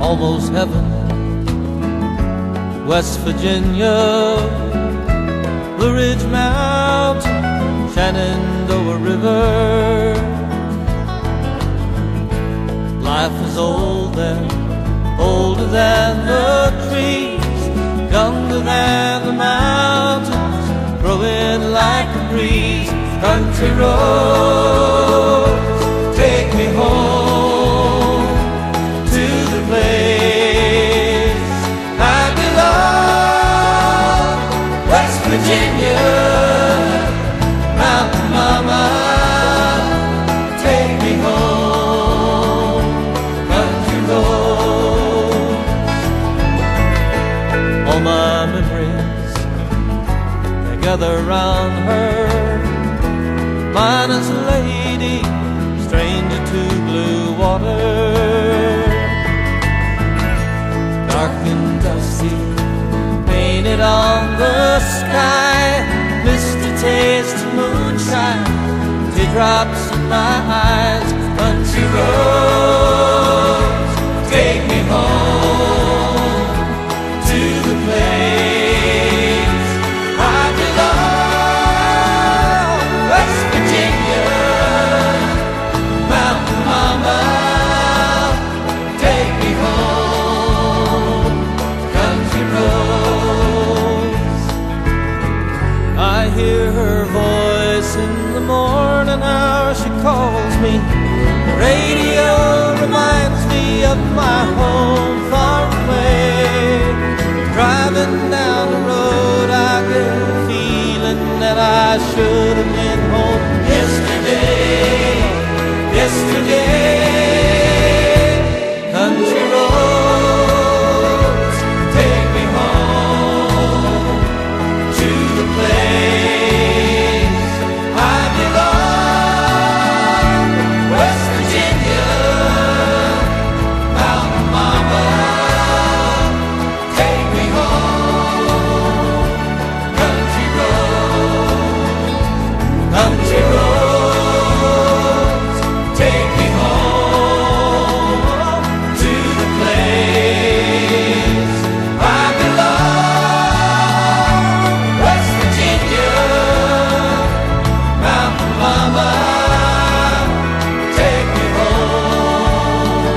almost heaven. West Virginia, Blue Ridge Mountain, Shenandoah River. Life is old there, older than the trees, younger than the mountains, growing like a breeze. Country roads, take me home to the place I belong. West Virginia, Mountain Mama, take me home. Country roads, all my memories, they gather round her. Mine is a lady, stranger to blue water. Dark and dusty, painted on the sky, misty taste of moonshine, teardrops in my eyes. Country roads, take me home to the place I belong. West Virginia, Mountain Mama, take me home. Country roads, I hear her voice in the morning hour. She calls me. The radio reminds me of my home far away. Driving down the road, I get a feeling that I should have been home yesterday. Yesterday, country roads, take me home to the place I belong. West Virginia, Mountain Mama, take me home. Country roads, country roads, take me home to the place I belong. West Virginia, Mountain Mama, take me home.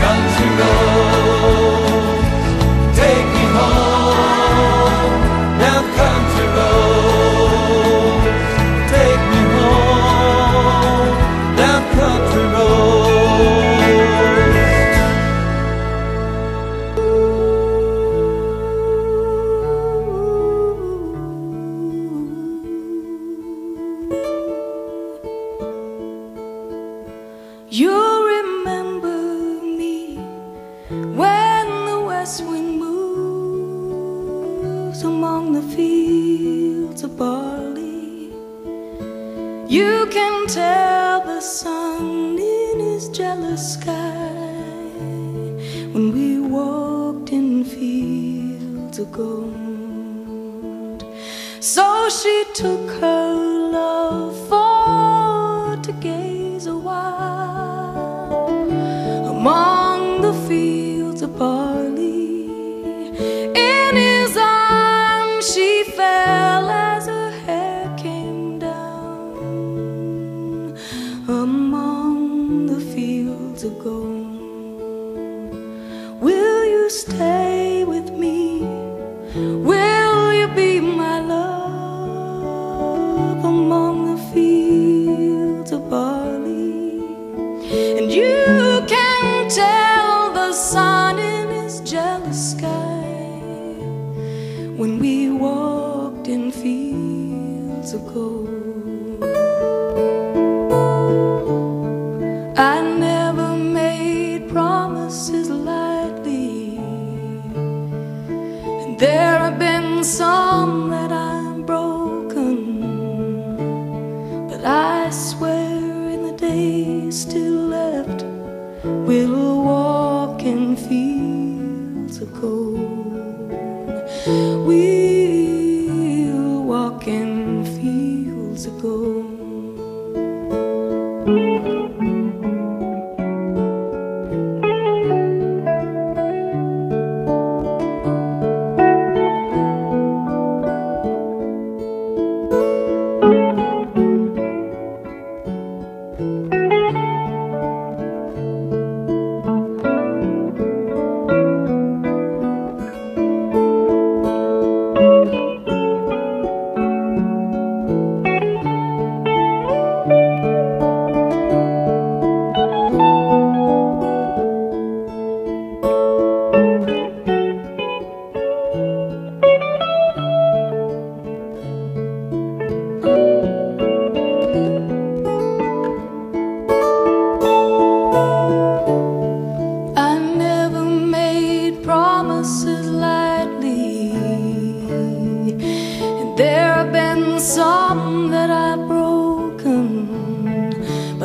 Country roads, take me home. Down country roads, take me home. Down country roads. You remember me when the west wind moves among the fields of barley. You can tell the sun in his jealous sky when we walked in fields of gold. So she took her love for to gaze a while among the fields of barley. In his arms she fell as her hair came down among the fields of gold. Will you stay with me? Will you be my love among the fields of barley? And you can tell the sun in his jealous sky when we walked in fields of gold. I never made promises lightly, and there have been some that I've broken, but I swear in the days still left we'll walk in fields of gold. We'll walk in fields of gold.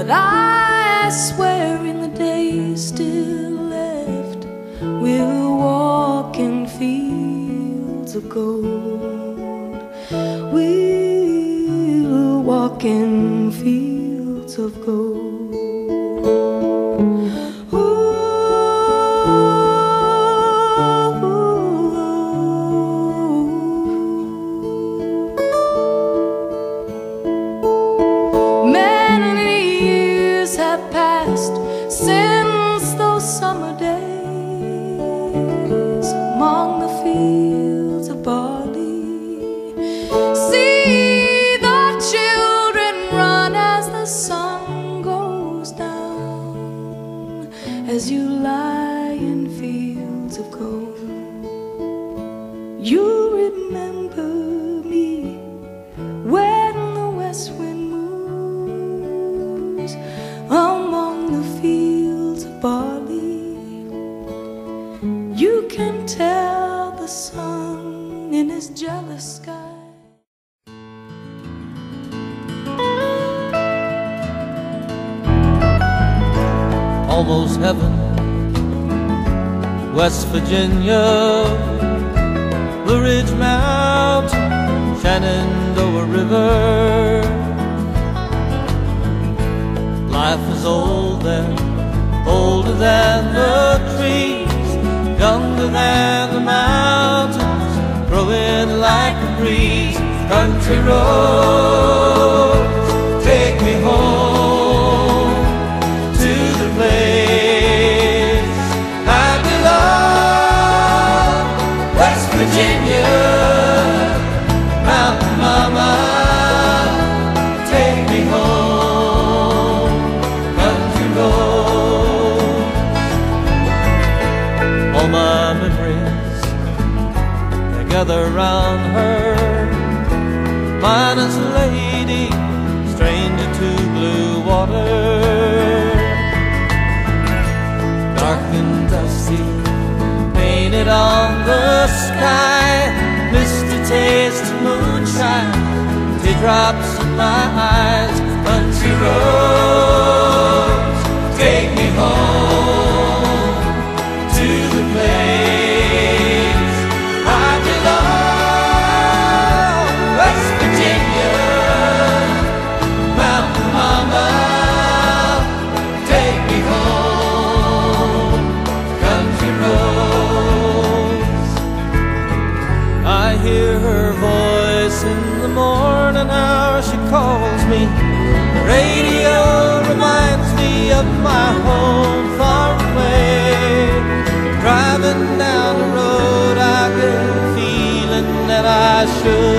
But I swear in the days still left, we'll walk in fields of gold. We'll walk in fields of gold. Since those summer days among the fields of barley, see the children run as the sun goes down, as you lie in fields of gold. You remember me when the west wind moves among the fields of barley. You can tell the sun in his jealous sky. Almost heaven, West Virginia, Blue Ridge Mountain, Shenandoah River. Life is old there, older than the trees, younger than the mountains, growing like a breeze. Country roads, take me home to the place I belong. West Virginia, Mountain Mama, take me home. All my memories, they gather round her, minus a lady, stranger to blue water. Dark and dusty, painted on the sky, misty taste of moonshine, teardrops in my eyes. Country roads, take me home to the place I belong. West Virginia, Mountain Mama, take me home. Country roads, I hear her voice in the morning hour. She calls me. The radio reminds me of my home far away. Driving down the road, I get a feeling that I should